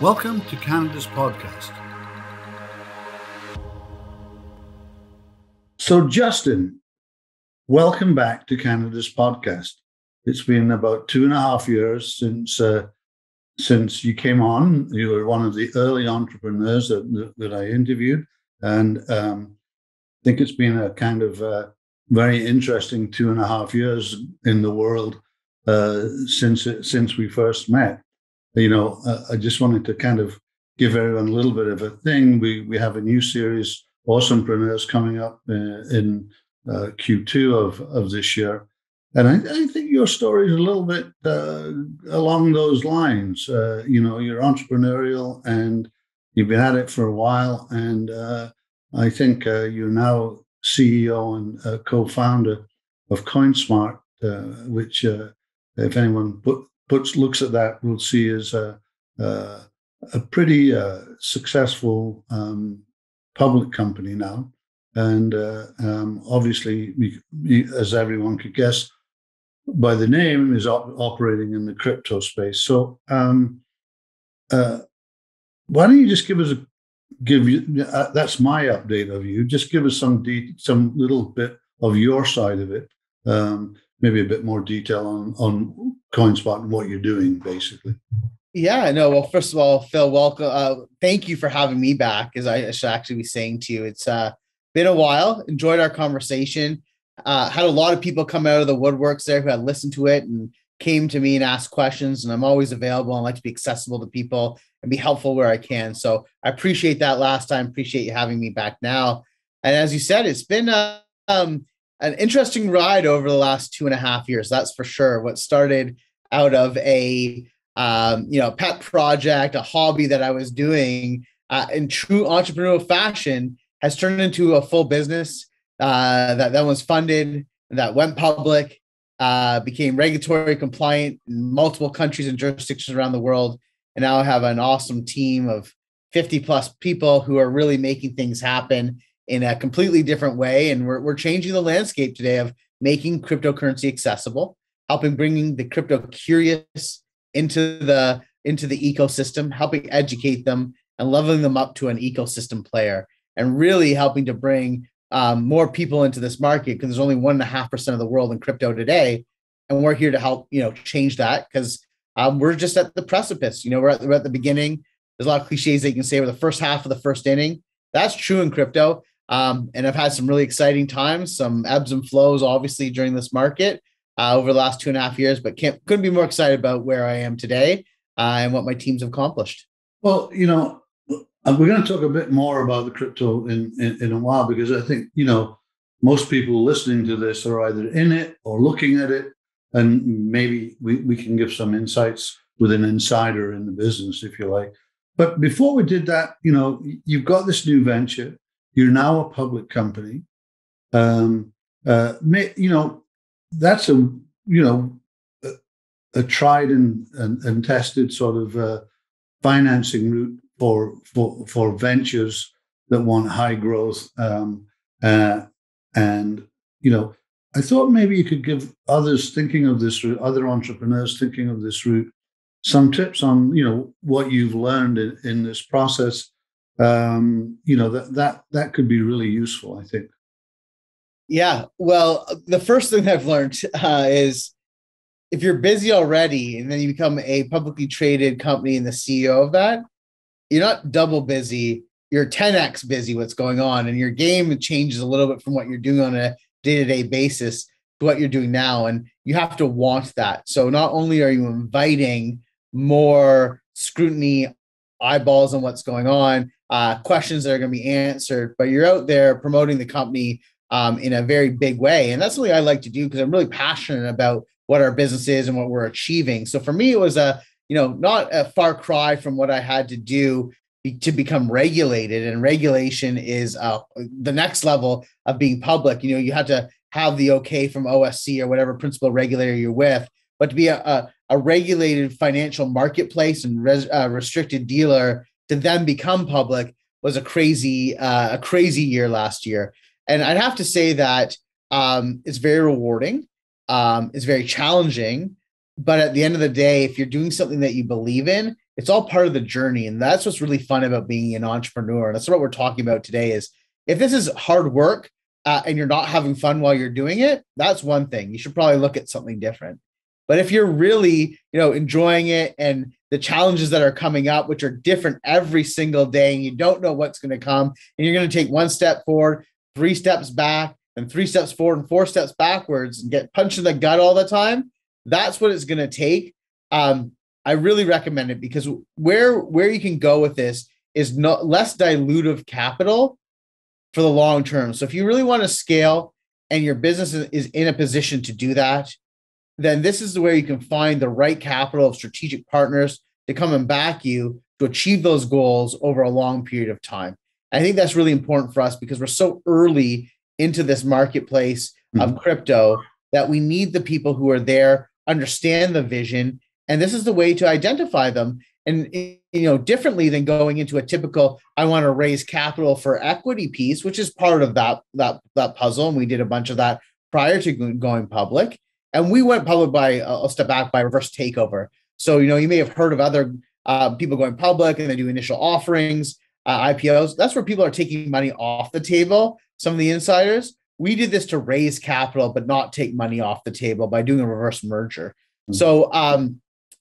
Welcome to Canada's podcast. So, Justin, welcome back to Canada's podcast. It's been about 2.5 years since you came on. You were one of the early entrepreneurs that I interviewed, and I think it's been a kind of very interesting 2.5 years in the world since we first met. I just wanted to kind of give everyone a little bit of a thing. We have a new series, Awesomepreneurs, coming up in Q2 of this year. And I think your story is a little bit along those lines. You're entrepreneurial and you've been at it for a while. And I think you're now CEO and co-founder of CoinSmart, which if anyone looks at that, we'll see is a pretty successful public company now. And obviously, as everyone could guess by the name, is operating in the crypto space. So why don't you just that's my update of you. Just give us some little bit of your side of it. Maybe a bit more detail on CoinSmart and what you're doing, basically. Yeah, no. Well, first of all, Phil, welcome. Thank you for having me back, as I should actually be saying to you. It's been a while. Enjoyed our conversation. Had a lot of people come out of the woodworks there who had listened to it and came to me and asked questions. And I'm always available. I like to be accessible to people and be helpful where I can. So I appreciate that last time. Appreciate you having me back now. And as you said, it's been an interesting ride over the last 2.5 years. That's for sure. What started out of a pet project, a hobby that I was doing in true entrepreneurial fashion has turned into a full business that was funded, that went public, became regulatory compliant in multiple countries and jurisdictions around the world. And now I have an awesome team of 50 plus people who are really making things happen in a completely different way. And we're changing the landscape today of making cryptocurrency accessible, bringing the crypto curious into the ecosystem, helping educate them and leveling them up to an ecosystem player, and really helping to bring more people into this market, because there's only 1.5% of the world in crypto today. And we're here to help, change that, because we're just at the precipice. We're at the beginning. There's a lot of cliches that you can say we're the first half of the first inning. That's true in crypto. And I've had some really exciting times, some ebbs and flows, obviously, during this market over the last 2.5 years, but couldn't be more excited about where I am today and what my teams have accomplished. Well, we're going to talk a bit more about the crypto in a while, because I think, most people listening to this are either in it or looking at it, and maybe we can give some insights with an insider in the business, if you like. But before we did that, you've got this new venture. You're now a public company. That's a tried and tested sort of financing route for ventures that want high growth. I thought maybe you could give others thinking of this route, other entrepreneurs thinking of this route, some tips on what you've learned in this process. That could be really useful, I think. Yeah. Well, the first thing I've learned is if you're busy already and then you become a publicly traded company and the CEO of that, you're not double busy, you're 10x busy what's going on, and your game changes a little bit from what you're doing on a day-to-day basis to what you're doing now. And you have to want that. So not only are you inviting more scrutiny, eyeballs on what's going on, questions that are going to be answered, but you're out there promoting the company in a very big way. And that's something I like to do because I'm really passionate about what our business is and what we're achieving. So for me, it was not a far cry from what I had to do to become regulated. And regulation is the next level of being public. You had to have the okay from OSC or whatever principal regulator you're with, but to be a regulated financial marketplace and restricted dealer to then become public was a crazy year last year. And I'd have to say that it's very rewarding. It's very challenging. But at the end of the day, if you're doing something that you believe in It's all part of the journey. And that's what's really fun about being an entrepreneur. And that's what we're talking about today is if this is hard work and you're not having fun while you're doing it, that's one thing. You should probably look at something different. But if you're really, enjoying it and the challenges that are coming up, which are different every single day, and you don't know what's going to come, and you're going to take one step forward, 3 steps back, and 3 steps forward and 4 steps backwards and get punched in the gut all the time, that's what it's going to take. I really recommend it because where you can go with this is not less dilutive capital for the long term. So if you really want to scale and your business is in a position to do that, then this is where you can find the right capital of strategic partners to come and back you to achieve those goals over a long period of time. I think that's really important for us because we're so early into this marketplace of crypto that we need the people who are there, understand the vision, and this is the way to identify them. And, differently than going into a typical, I want to raise capital for equity piece, which is part of that puzzle. And we did a bunch of that prior to going public. And we went public by, I'll step back, by reverse takeover. So, you may have heard of other people going public and they do initial offerings, IPOs. That's where people are taking money off the table. Some of the insiders, we did this to raise capital, but not take money off the table by doing a reverse merger. So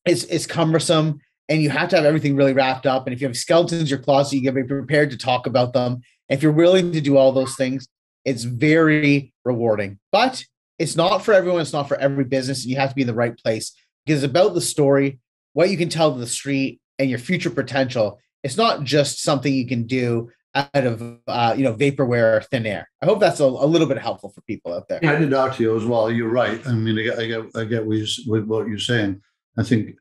it's cumbersome and you have to have everything really wrapped up. And if you have skeletons in your closet, you got to be prepared to talk about them. And if you're willing to do all those things, it's very rewarding. But it's not for everyone. It's not for every business. And you have to be in the right place because it's about the story, what you can tell to the street, and your future potential. It's not just something you can do out of vaporware or thin air. I hope that's a little bit helpful for people out there. Yeah, I did RTO as well. You're right. I mean, I get with what you're saying. I think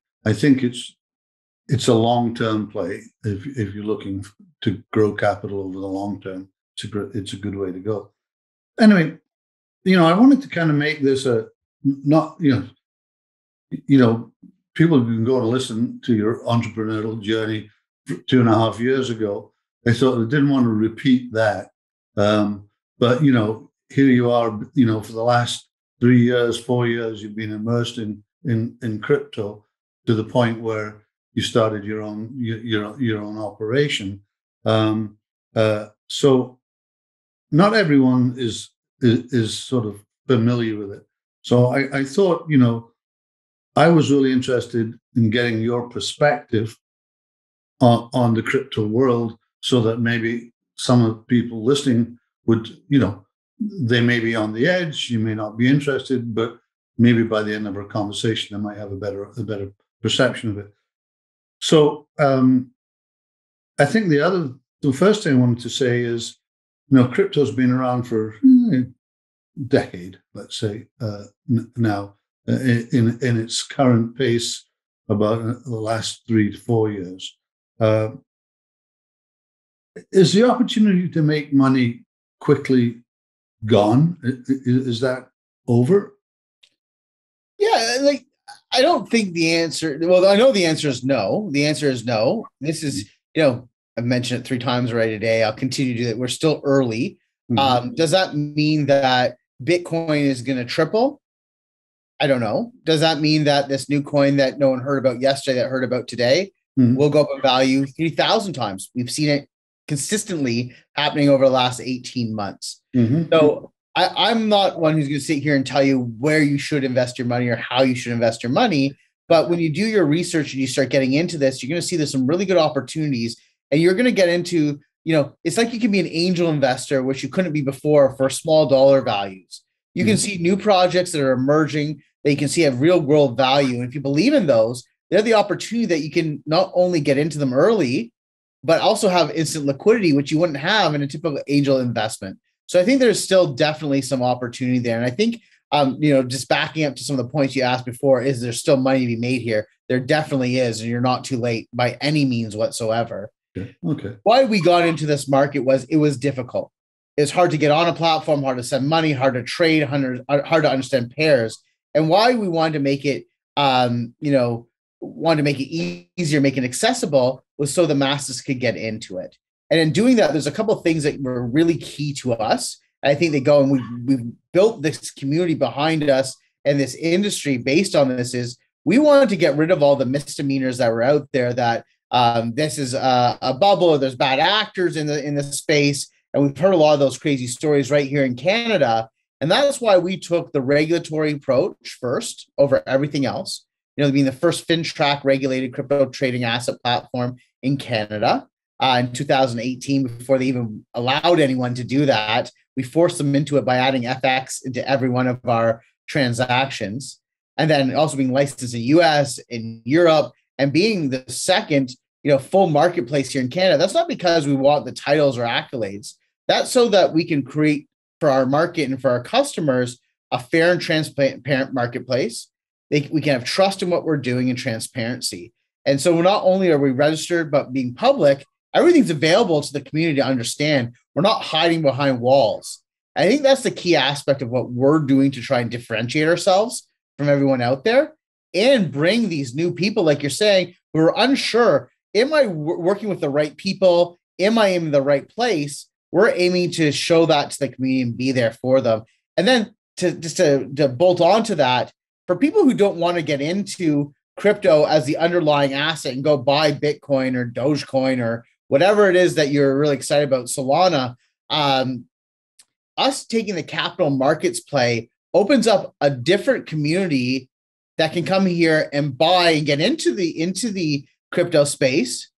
it's a long-term play. If you're looking to grow capital over the long term, it's a good way to go. Anyway, I wanted to kind of make this people can go and listen to your entrepreneurial journey 2.5 years ago. I thought I didn't want to repeat that. But, here you are, for the last 3 years, 4 years, you've been immersed in crypto to the point where you started your own operation. So not everyone is sort of familiar with it. So I thought, I was really interested in getting your perspective on the crypto world so that maybe some of the people listening would, they may be on the edge, you may not be interested, but maybe by the end of our conversation, they might have a better perception of it. So I think the first thing I wanted to say is, crypto's been around for a decade, let's say, now, in its current pace, about the last 3 to 4 years. Is the opportunity to make money quickly gone? Is that over? Yeah, I don't think the answer. Well, I know the answer is no. The answer is no. This is, I've mentioned it 3 times already today. I'll continue to do that. We're still early. Does that mean that Bitcoin is going to triple? I don't know. Does that mean that this new coin that no one heard about yesterday, that heard about today, will go up in value 3,000 times? We've seen it consistently happening over the last 18 months. So I'm not one who's going to sit here and tell you where you should invest your money or how you should invest your money. But when you do your research and you start getting into this, you're going to see there's some really good opportunities. And you're going to get into, it's like you can be an angel investor, which you couldn't be before, for small dollar values. You can see new projects that are emerging that you can see have real world value. And if you believe in those, they're the opportunity that you can not only get into them early, but also have instant liquidity, which you wouldn't have in a typical angel investment. So I think there's still definitely some opportunity there. And I think, just backing up to some of the points you asked before, is there still money to be made here? There definitely is. And you're not too late by any means whatsoever. Okay. Why we got into this market was it was difficult. It's hard to get on a platform, hard to send money, hard to trade, hard to understand pairs. And why we wanted to make it, easier, make it accessible, was so the masses could get into it. And in doing that, there's a couple of things that were really key to us. I think they go, and we've built this community behind us and this industry based on this. Is we wanted to get rid of all the misdemeanors that were out there, that this is a bubble, or there's bad actors in the space. And we've heard a lot of those crazy stories right here in Canada. And that's why we took the regulatory approach first over everything else, being the first FinTrack regulated crypto trading asset platform in Canada in 2018, before they even allowed anyone to do that. We forced them into it by adding FX into every one of our transactions. And then also being licensed in the US, in Europe, and being the second, full marketplace here in Canada. That's not because we want the titles or accolades. That's so that we can create for our market and for our customers a fair and transparent marketplace. We can have trust in what we're doing and transparency. And so not only are we registered, but being public, everything's available to the community to understand. We're not hiding behind walls. I think that's the key aspect of what we're doing to try and differentiate ourselves from everyone out there and bring these new people, like you're saying, who are unsure. Am I working with the right people? Am I in the right place? We're aiming to show that to the community and be there for them. And then to bolt on to that, for people who don't want to get into crypto as the underlying asset and go buy Bitcoin or Dogecoin or whatever it is that you're really excited about, Solana, us taking the capital markets play opens up a different community that can come here and buy and get into the crypto space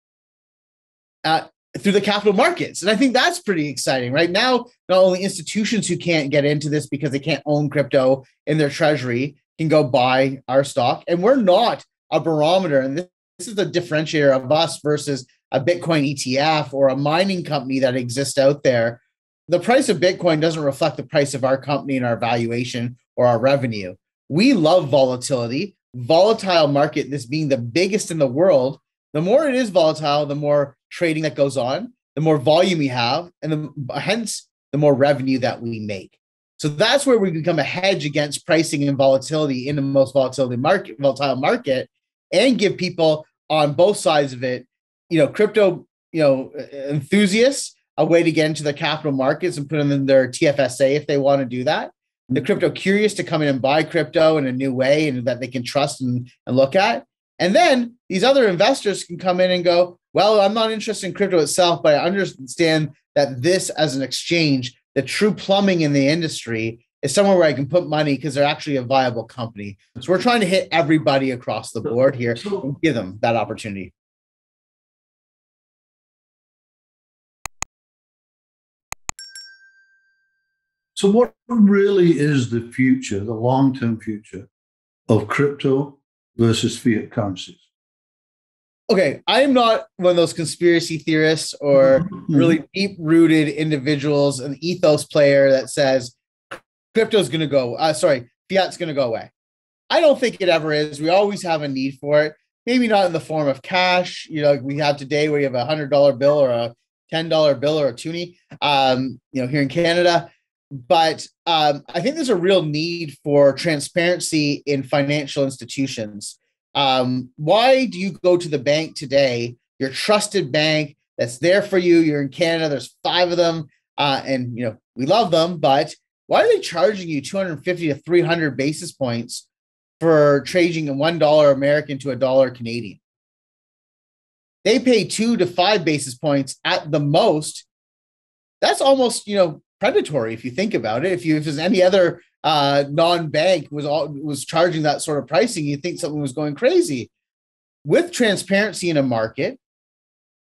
through the capital markets. And I think that's pretty exciting. Right now, not only institutions who can't get into this because they can't own crypto in their treasury can go buy our stock. And we're not a barometer. And this is the differentiator of us versus a Bitcoin ETF or a mining company that exists out there. The price of Bitcoin doesn't reflect the price of our company and our valuation or our revenue. We love volatility, volatile market, this being the biggest in the world. The more it is volatile, the more trading that goes on, the more volume we have, and hence the more revenue that we make. So that's where we become a hedge against pricing and volatility in the most volatile market, and give people on both sides of it, crypto, enthusiasts, a way to get into the capital markets and put them in their TFSA if they want to do that. The crypto curious to come in and buy crypto in a new way and that they can trust and look at. And then these other investors can come in and go, well, I'm not interested in crypto itself, but I understand that this as an exchange, the true plumbing in the industry, is somewhere where I can put money because they're actually a viable company. So we're trying to hit everybody across the board here and give them that opportunity. So what really is the future, the long-term future of crypto versus fiat currencies? Okay, I am not one of those conspiracy theorists or really deep-rooted individuals, an ethos player that says crypto's going to go, fiat's going to go away. I don't think it ever is. We always have a need for it. Maybe not in the form of cash, like we have today, where you have $100 bill or a $10 bill or a toonie, here in Canada. But I think there's a real need for transparency in financial institutions. Why do you go to the bank today, your trusted bank that's there for you? You're in Canada, there's 5 of them, and we love them, but why are they charging you 250 to 300 basis points for trading a $1 American to $1 Canadian? They pay 2 to 5 basis points at the most. That's almost, predatory if you think about it. If there's any other non-bank was charging that sort of pricing, you think something was going crazy. With transparency in a market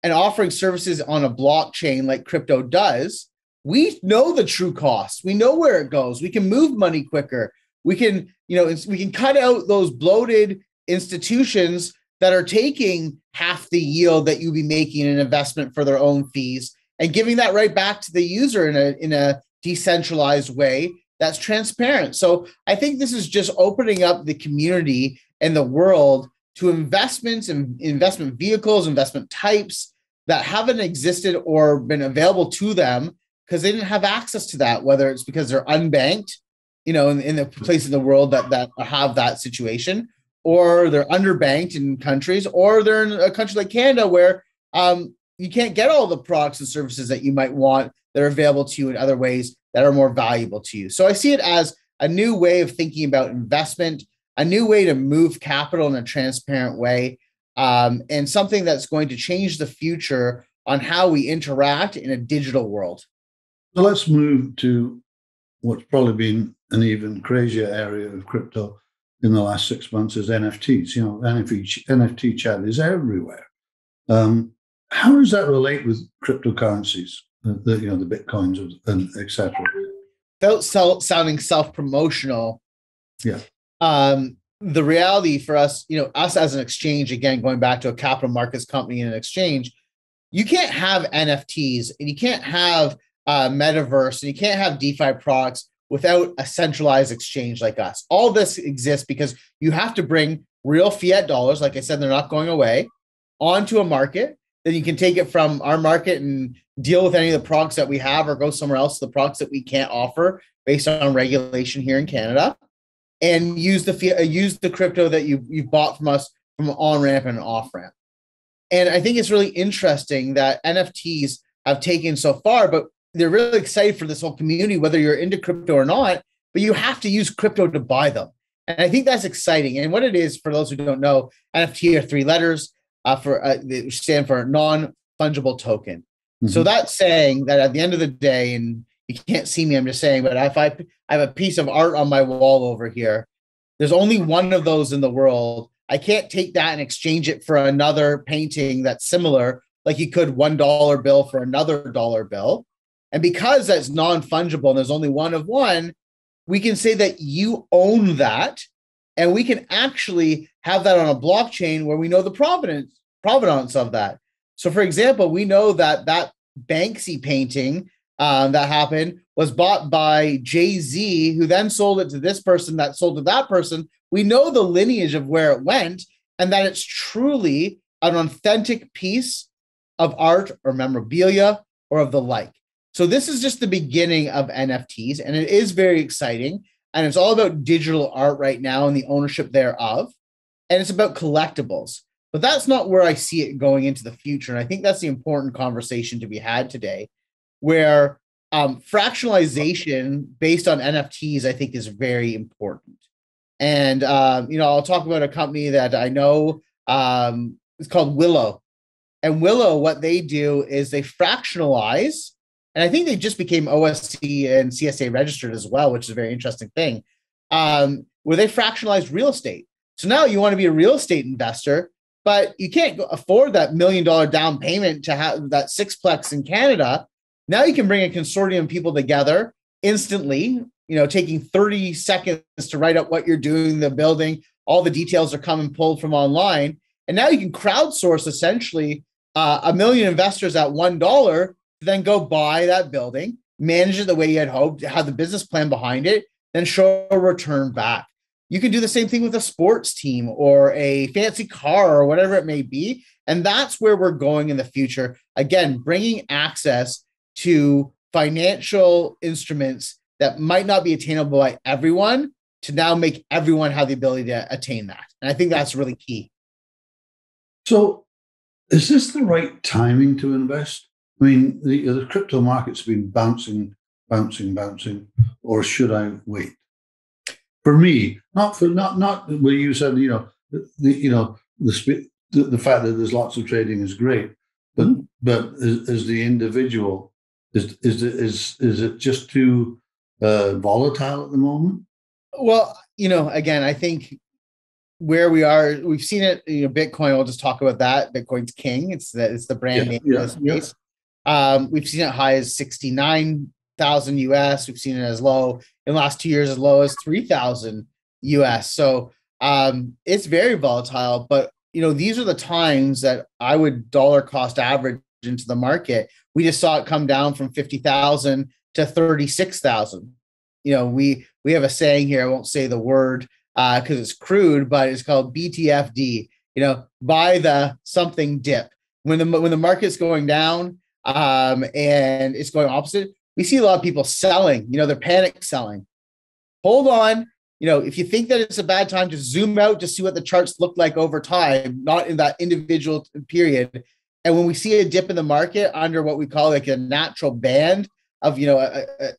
and offering services on a blockchain like crypto does, we know the true cost. We know where it goes. We can move money quicker. We can, we can cut out those bloated institutions that are taking half the yield that you'd be making in an investment for their own fees and giving that right back to the user in a decentralized way that's transparent. So I think this is just opening up the community and the world to investments and investment vehicles, investment types that haven't existed or been available to them because they didn't have access to that, whether it's because they're unbanked, in the place in the world that have that situation, or they're underbanked in countries, or they're in a country like Canada where you can't get all the products and services that you might want that are available to you in other ways that are more valuable to you. So I see it as a new way of thinking about investment, a new way to move capital in a transparent way, and something that's going to change the future on how we interact in a digital world. So let's move to what's probably been an even crazier area of crypto in the last 6 months is NFTs. NFT chat is everywhere. How does that relate with cryptocurrencies, the Bitcoins and etc.? Without sounding self-promotional, yeah. The reality for us, us as an exchange, again, going back to a capital markets company and an exchange, you can't have NFTs and you can't have metaverse and you can't have DeFi products without a centralized exchange like us. All this exists because you have to bring real fiat dollars, like I said, they're not going away, onto a market. Then you can take it from our market and deal with any of the products that we have or go somewhere else, the products that we can't offer based on regulation here in Canada, and use the crypto that you've bought from us from an on-ramp and an off-ramp. And I think it's really interesting that NFTs have taken so far, but they're really excited for this whole community, whether you're into crypto or not, but you have to use crypto to buy them. And I think that's exciting. And what it is, for those who don't know, NFT are 3 letters they stand for non-fungible token. Mm-hmm. So that's saying that at the end of the day, and you can't see me, I'm just saying, but if I have a piece of art on my wall over here, there's only one of those in the world. I can't take that and exchange it for another painting that's similar, like you could $1 bill for another dollar bill. And because that's non-fungible and there's only one of one, we can say that you own that, and we can actually have that on a blockchain where we know the provenance of that. So, for example, we know that Banksy painting that happened was bought by Jay-Z, who then sold it to this person that sold to that person. We know the lineage of where it went, and that it's truly an authentic piece of art or memorabilia or of the like. So this is just the beginning of NFTs, and it is very exciting. And it's all about digital art right now and the ownership thereof. And it's about collectibles. But that's not where I see it going into the future. And I think that's the important conversation to be had today, where fractionalization based on NFTs, I think, is very important. And, I'll talk about a company that I know. It's called Willow. And Willow, what they do is they fractionalize. And I think they just became OSC and CSA registered as well, which is a very interesting thing, where they fractionalized real estate. So now you want to be a real estate investor, but you can't afford that $1 million down payment to have that sixplex in Canada. Now you can bring a consortium of people together instantly, taking 30 seconds to write up what you're doing, the building, all the details are coming pulled from online. And now you can crowdsource essentially 1 million investors at $1, then go buy that building, manage it the way you had hoped, have the business plan behind it, then show a return back. You can do the same thing with a sports team or a fancy car or whatever it may be. And that's where we're going in the future. Again, bringing access to financial instruments that might not be attainable by everyone to now make everyone have the ability to attain that. And I think that's really key. So is this the right timing to invest? I mean, the crypto market's been bouncing, or should I wait? For me, not where you said, the fact that there's lots of trading is great, but as the individual, is it just too volatile at the moment? Well, again, I think where we are, we've seen it. Bitcoin. We'll just talk about that. Bitcoin's king. It's the brand name in this space. We've seen it high as 69,000 US. We've seen it as low in the last 2 years, as low as 3,000 US. So it's very volatile, but these are the times that I would dollar cost average into the market. We just saw it come down from 50,000 to 36,000. We have a saying here. I won't say the word because it's crude, but it's called BTFD. Buy the something dip. When the market's going down, and it's going opposite, we see a lot of people selling, they're panic selling. Hold on. If you think that it's a bad time, to zoom out to see what the charts look like over time, not in that individual period. And when we see a dip in the market under what we call like a natural band of,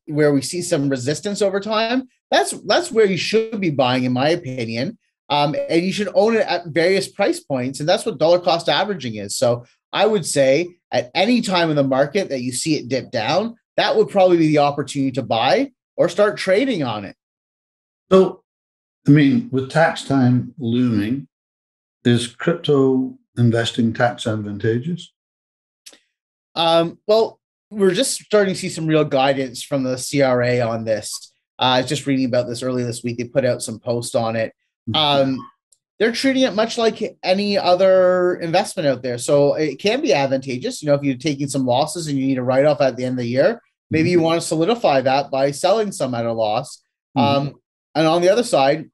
where we see some resistance over time, that's where you should be buying, in my opinion. And you should own it at various price points. And that's what dollar cost averaging is. So I would say at any time in the market that you see it dip down, that would probably be the opportunity to buy or start trading on it. So, I mean, with tax time looming, is crypto investing tax advantageous? Well, we're just starting to see some real guidance from the CRA on this. I was just reading about this earlier this week. They put out some posts on it. They're treating it much like any other investment out there. So it can be advantageous. If you're taking some losses and you need a write-off at the end of the year, maybe you want to solidify that by selling some at a loss. And on the other side,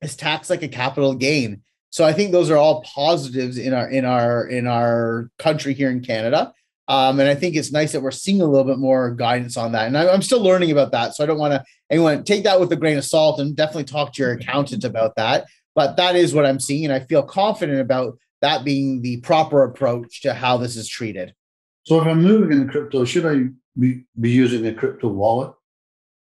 is tax like a capital gain. So I think those are all positives in our country here in Canada. And I think it's nice that we're seeing a little bit more guidance on that. And I'm still learning about that. So I don't want anyone take that with a grain of salt, and definitely talk to your accountant about that. But that is what I'm seeing. And I feel confident about that being the proper approach to how this is treated. So if I'm moving into crypto, should I be using a crypto wallet?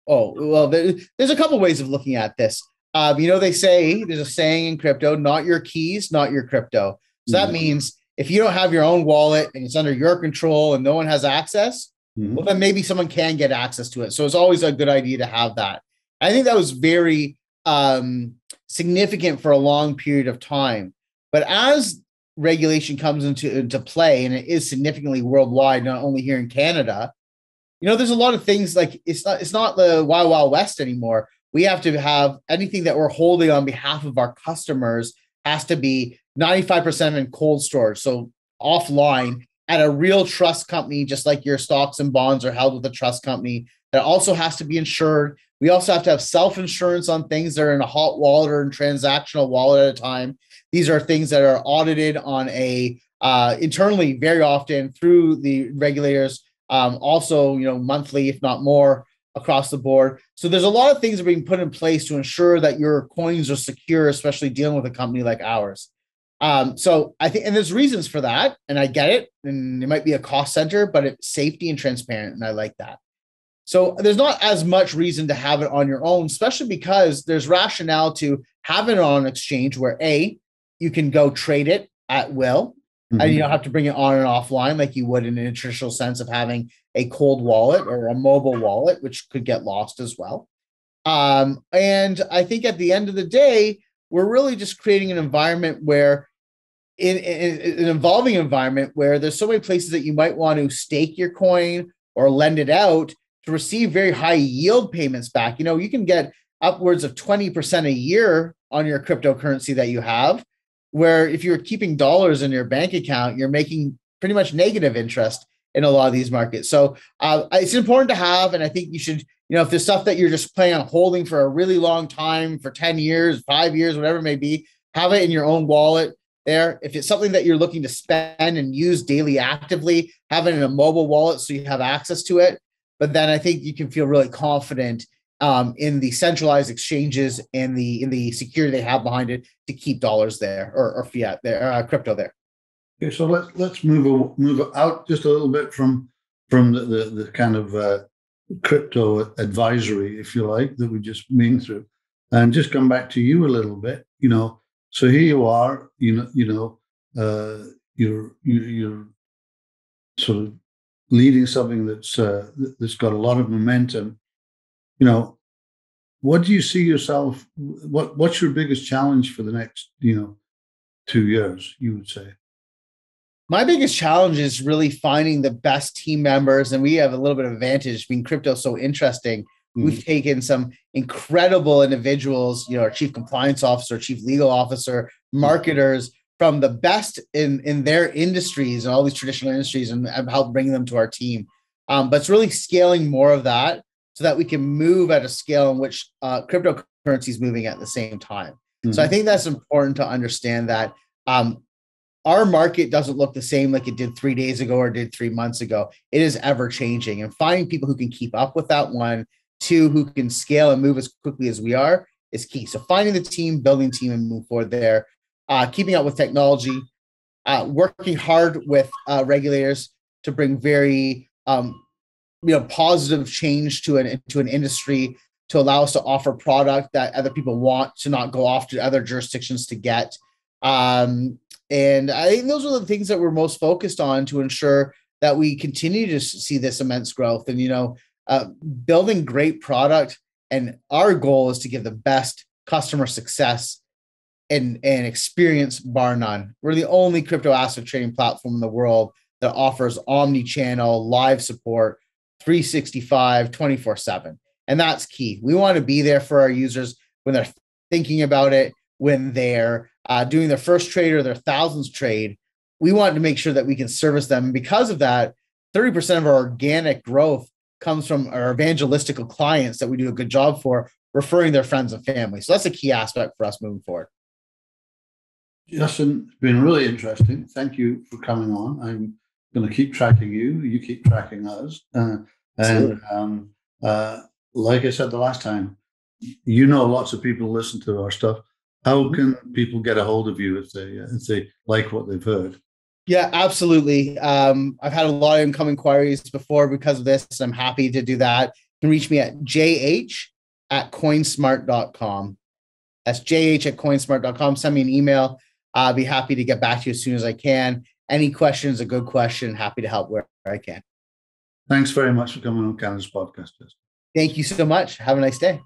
Oh, well, there's a couple ways of looking at this. They say, there's a saying in crypto, not your keys, not your crypto. So that means if you don't have your own wallet and it's under your control and no one has access, well, then maybe someone can get access to it. So it's always a good idea to have that. I think that was very significant for a long period of time. But as regulation comes into play, and it is significantly worldwide, not only here in Canada, there's a lot of things like it's not the Wild Wild West anymore. We have to have anything that we're holding on behalf of our customers has to be 95% in cold storage. So offline at a real trust company, just like your stocks and bonds are held with a trust company, that also has to be insured. We also have to have self-insurance on things that are in a hot wallet or in transactional wallet at a time. These are things that are audited on a internally very often through the regulators, also, monthly, if not more, across the board. So there's a lot of things that are being put in place to ensure that your coins are secure, especially dealing with a company like ours. So I think, and there's reasons for that, and I get it, and it might be a cost center, but it's safety and transparent, and I like that. So there's not as much reason to have it on your own, especially because there's rationale to have it on an exchange where you can go trade it at will, and you don't have to bring it on and offline like you would in a traditional sense of having a cold wallet or a mobile wallet, which could get lost as well. And I think at the end of the day, we're really just creating an environment where in an evolving environment where there's so many places that you might want to stake your coin or lend it out to receive very high yield payments back. You can get upwards of 20% a year on your cryptocurrency that you have, where if you're keeping dollars in your bank account, you're making pretty much negative interest in a lot of these markets. So it's important to have, and I think you should, if there's stuff that you're just planning on holding for a really long time, for 10 years, 5 years, whatever it may be, have it in your own wallet there. If it's something that you're looking to spend and use daily actively, have it in a mobile wallet so you have access to it. But then I think you can feel really confident in the centralized exchanges and in the security they have behind it to keep dollars there or fiat there, crypto there. Okay, so let's move out just a little bit from the kind of crypto advisory, if you like, that we've just been through, and just come back to you a little bit. So here you are. You're sort of leading something that's got a lot of momentum. What do you see yourself? What's your biggest challenge for the next 2 years? You would say. My biggest challenge is really finding the best team members, and we have a little bit of advantage being crypto so interesting. We've taken some incredible individuals, our chief compliance officer, chief legal officer, marketers from the best in their industries and all these traditional industries, and help bring them to our team. But it's really scaling more of that so that we can move at a scale in which cryptocurrency is moving at the same time. So I think that's important to understand that our market doesn't look the same like it did 3 days ago or did 3 months ago. It is ever changing, and finding people who can keep up with that, one, two, who can scale and move as quickly as we are is key. So finding the team, building the team, and move forward there, keeping up with technology, working hard with regulators to bring very positive change to an industry, to allow us to offer product that other people want to not go off to other jurisdictions to get. And I think those are the things that we're most focused on to ensure that we continue to see this immense growth. And, building great product. And our goal is to give the best customer success and experience, bar none. We're the only crypto asset trading platform in the world that offers omni-channel live support 365, 24/7. And that's key. We want to be there for our users when they're thinking about it, when they're doing their first trade or their thousands trade. We want to make sure that we can service them. And because of that, 30% of our organic growth comes from our evangelistical clients that we do a good job for, referring their friends and family. So that's a key aspect for us moving forward. Justin, it's been really interesting. Thank you for coming on. I'm going to keep tracking you. You keep tracking us. Like I said the last time, lots of people listen to our stuff. How can people get a hold of you if they like what they've heard? Yeah, absolutely. I've had a lot of incoming inquiries before because of this. I'm happy to do that. You can reach me at jh@coinsmart.com. That's jh@coinsmart.com. Send me an email. I'll be happy to get back to you as soon as I can. Any questions, a good question, happy to help where I can. Thanks very much for coming on Canada's podcast. Thank you so much. Have a nice day.